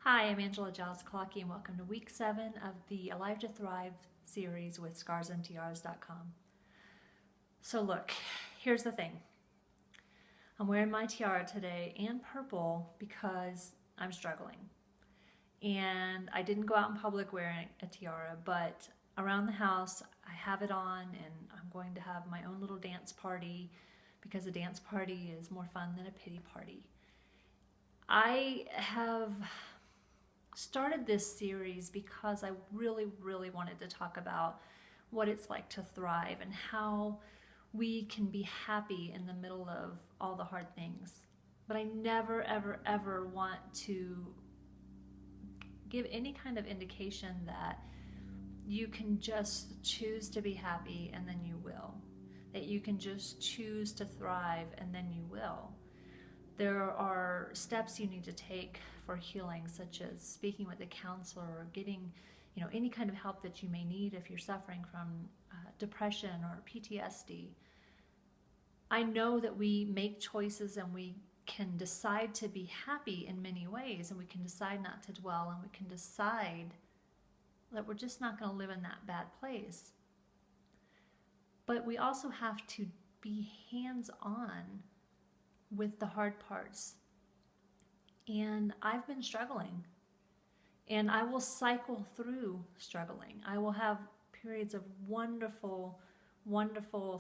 Hi, I'm Giles, Klocke, and welcome to week 7 of the Alive to Thrive series with scarsandtiaras.com. So look, here's the thing. I'm wearing my tiara today and purple because I'm struggling. And I didn't go out in public wearing a tiara, but around the house I have it on, and I'm going to have my own little dance party because a dance party is more fun than a pity party. I have started this series because I really wanted to talk about what it's like to thrive and how we can be happy in the middle of all the hard things. But I never ever want to give any kind of indication that you can just choose to be happy and then you will. That you can just choose to thrive and then you will. There are steps you need to take for healing, such as speaking with a counselor or getting, any kind of help that you may need if you're suffering from depression or PTSD. I know that we make choices and we can decide to be happy in many ways, and we can decide not to dwell, and we can decide that we're just not going to live in that bad place. But we also have to be hands-on with the hard parts. And I've been struggling, and I will cycle through struggling. I will have periods of wonderful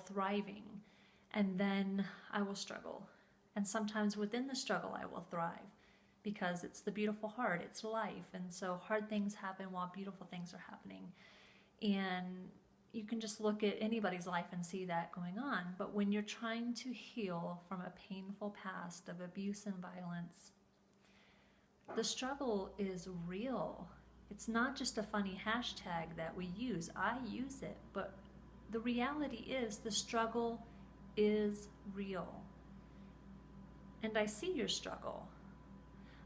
thriving, and then I will struggle. And sometimes within the struggle I will thrive, because it's the beautiful heart, it's life. And so hard things happen while beautiful things are happening. And you can just look at anybody's life and see that going on. But when you're trying to heal from a painful past of abuse and violence, the struggle is real. It's not just a funny hashtag that we use. I use it, but the reality is the struggle is real. And I see your struggle.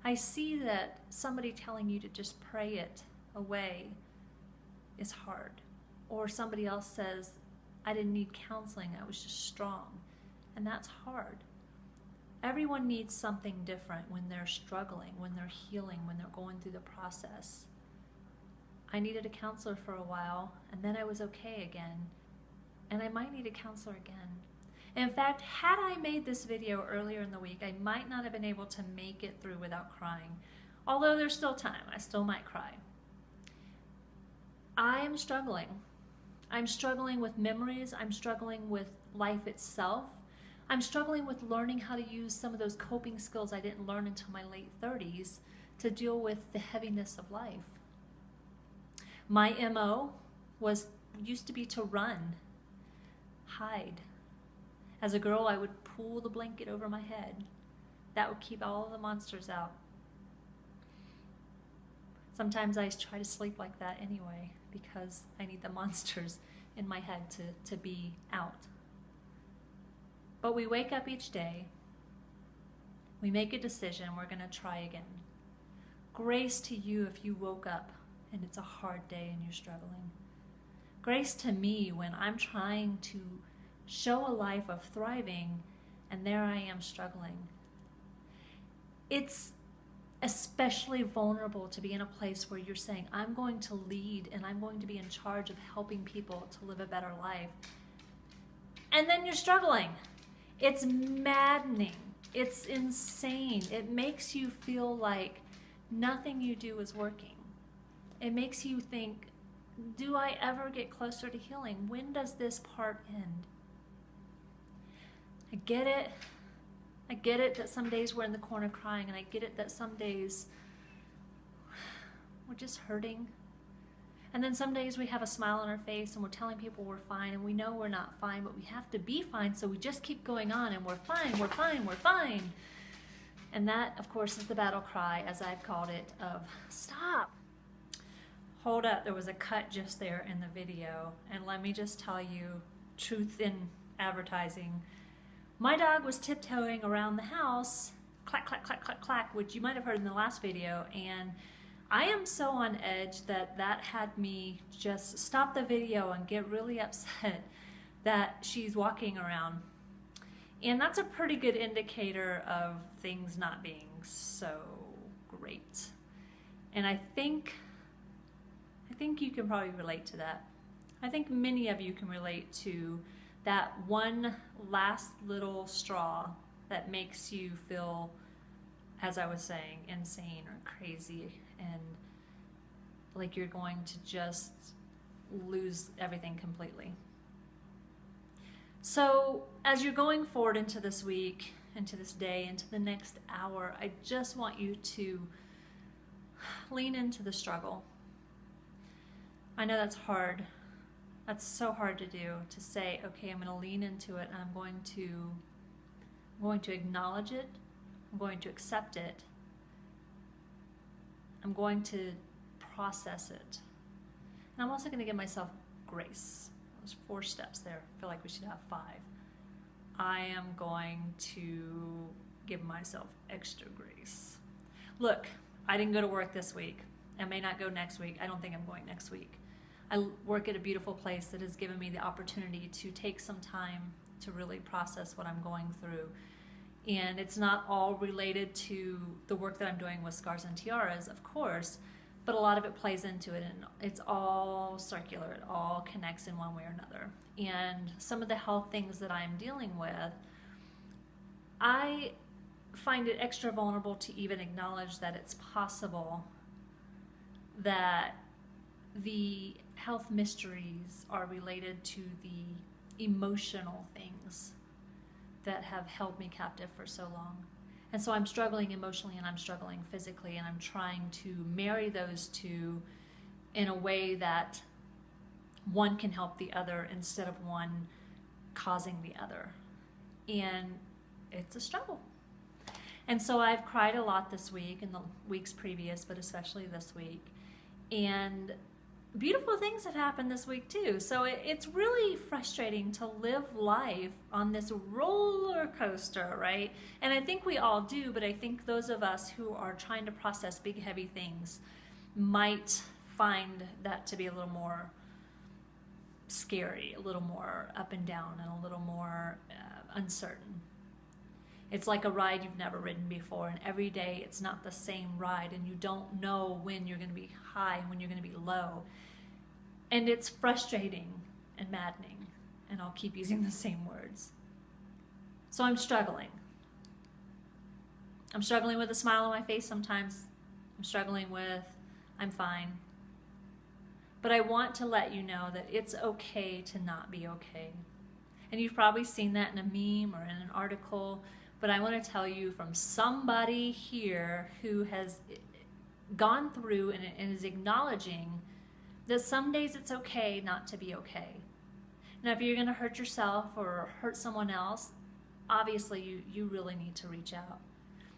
I see that somebody telling you to just pray it away is hard. Or somebody else says, I didn't need counseling, I was just strong. And that's hard. Everyone needs something different when they're struggling, when they're healing, when they're going through the process. I needed a counselor for a while, and then I was okay again. And I might need a counselor again. In fact, had I made this video earlier in the week, I might not have been able to make it through without crying. Although there's still time, I still might cry. I'm struggling. I'm struggling with memories. I'm struggling with life itself. I'm struggling with learning how to use some of those coping skills I didn't learn until my late 30s to deal with the heaviness of life. My MO used to be to run, hide. As a girl, I would pull the blanket over my head. That would keep all of the monsters out. Sometimes I try to sleep like that anyway, because I need the monsters in my head to be out. But we wake up each day, we make a decision, we're going to try again. Grace to you if you woke up and it's a hard day and you're struggling. Grace to me when I'm trying to show a life of thriving and there I am struggling. It's especially vulnerable to be in a place where you're saying, I'm going to lead and I'm going to be in charge of helping people to live a better life. And then you're struggling. It's maddening. It's insane. It makes you feel like nothing you do is working. It makes you think, do I ever get closer to healing? When does this part end? I get it. I get it that some days we're in the corner crying, and I get it that some days we're just hurting. And then some days we have a smile on our face and we're telling people we're fine, and we know we're not fine, but we have to be fine, so we just keep going on and we're fine, we're fine, we're fine. And that, of course, is the battle cry, as I've called it, of stop. Hold up, there was a cut just there in the video, and let me just tell you, truth in advertising. My dog was tiptoeing around the house, clack, clack, clack, clack, clack, which you might have heard in the last video, and I am so on edge that had me just stop the video and get really upset that she's walking around. And that's a pretty good indicator of things not being so great. And I think you can probably relate to that. I think many of you can relate to that one last little straw that makes you feel, as I was saying, insane or crazy and like you're going to just lose everything completely. So as you're going forward into this week, into this day, into the next hour, I just want you to lean into the struggle. I know that's hard. That's so hard to do, to say, okay, I'm going to lean into it and I'm going to acknowledge it. I'm going to accept it. I'm going to process it. And I'm also going to give myself grace. There's 4 steps there. I feel like we should have 5. I am going to give myself extra grace. Look, I didn't go to work this week. I may not go next week. I don't think I'm going next week. I work at a beautiful place that has given me the opportunity to take some time to really process what I'm going through. And it's not all related to the work that I'm doing with Scars and Tiaras, of course, but a lot of it plays into it, and it's all circular. It all connects in one way or another. And some of the health things that I'm dealing with, I find it extra vulnerable to even acknowledge that it's possible that the health mysteries are related to the emotional things that have held me captive for so long. And so I'm struggling emotionally and I'm struggling physically, and I'm trying to marry those two in a way that one can help the other instead of one causing the other. And it's a struggle. And so I've cried a lot this week and the weeks previous, but especially this week. And beautiful things have happened this week too. So it's really frustrating to live life on this roller coaster, right? And I think we all do, but I think those of us who are trying to process big, heavy things might find that to be a little more scary, a little more up and down, and a little more uncertain. It's like a ride you've never ridden before, and every day it's not the same ride, and you don't know when you're going to be high and when you're going to be low. And it's frustrating and maddening, and I'll keep using the same words. So I'm struggling. I'm struggling with a smile on my face sometimes. I'm struggling with, I'm fine. But I want to let you know that it's okay to not be okay. And you've probably seen that in a meme or in an article, but I want to tell you from somebody here who has gone through and is acknowledging that some days it's okay not to be okay. Now, if you're going to hurt yourself or hurt someone else, obviously you really need to reach out.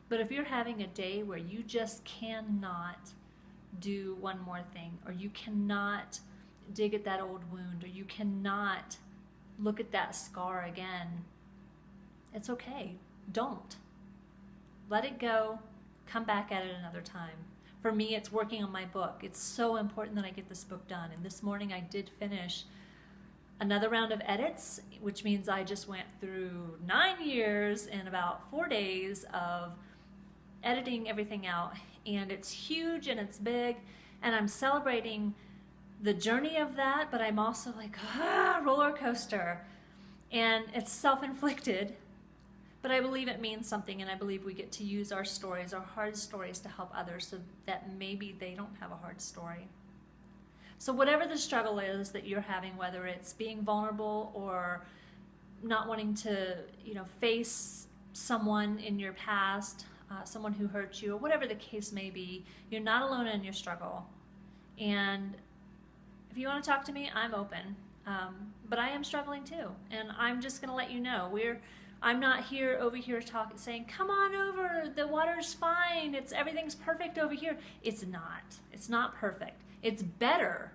But if you're having a day where you just cannot do one more thing, or you cannot dig at that old wound, or you cannot look at that scar again, it's okay. Don't. Let it go. Come back at it another time. For me, it's working on my book. It's so important that I get this book done. And this morning I did finish another round of edits, which means I just went through 9 years in about 4 days of editing everything out. And it's huge and it's big, and I'm celebrating the journey of that, but I'm also like, roller coaster. And it's self-inflicted, but I believe it means something, and I believe we get to use our stories, our hard stories, to help others so that maybe they don't have a hard story. So whatever the struggle is that you're having, whether it's being vulnerable or not wanting to, face someone in your past, someone who hurt you, or whatever the case may be, you're not alone in your struggle. And if you want to talk to me, I'm open. But I am struggling too, and I'm just going to let you know. I'm not over here saying, come on over, the water's fine, everything's perfect over here. It's not. It's not perfect. It's better,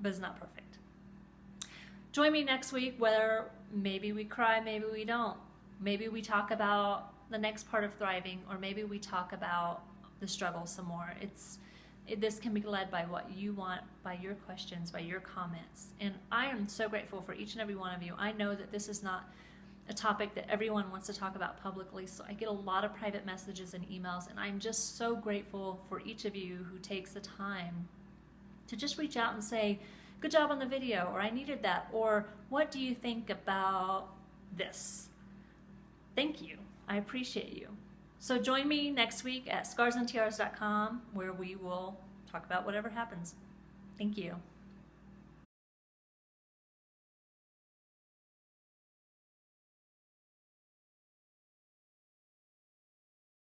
but it's not perfect. Join me next week, whether maybe we cry, maybe we don't. Maybe we talk about the next part of thriving, or maybe we talk about the struggle some more. This can be led by what you want, by your questions, by your comments. And I am so grateful for each and every one of you. I know that this is not a topic that everyone wants to talk about publicly. So I get a lot of private messages and emails, and I'm just so grateful for each of you who takes the time to just reach out and say, good job on the video, or I needed that, or what do you think about this? Thank you. I appreciate you. So join me next week at scarsandtiaras.com, where we will talk about whatever happens. Thank you.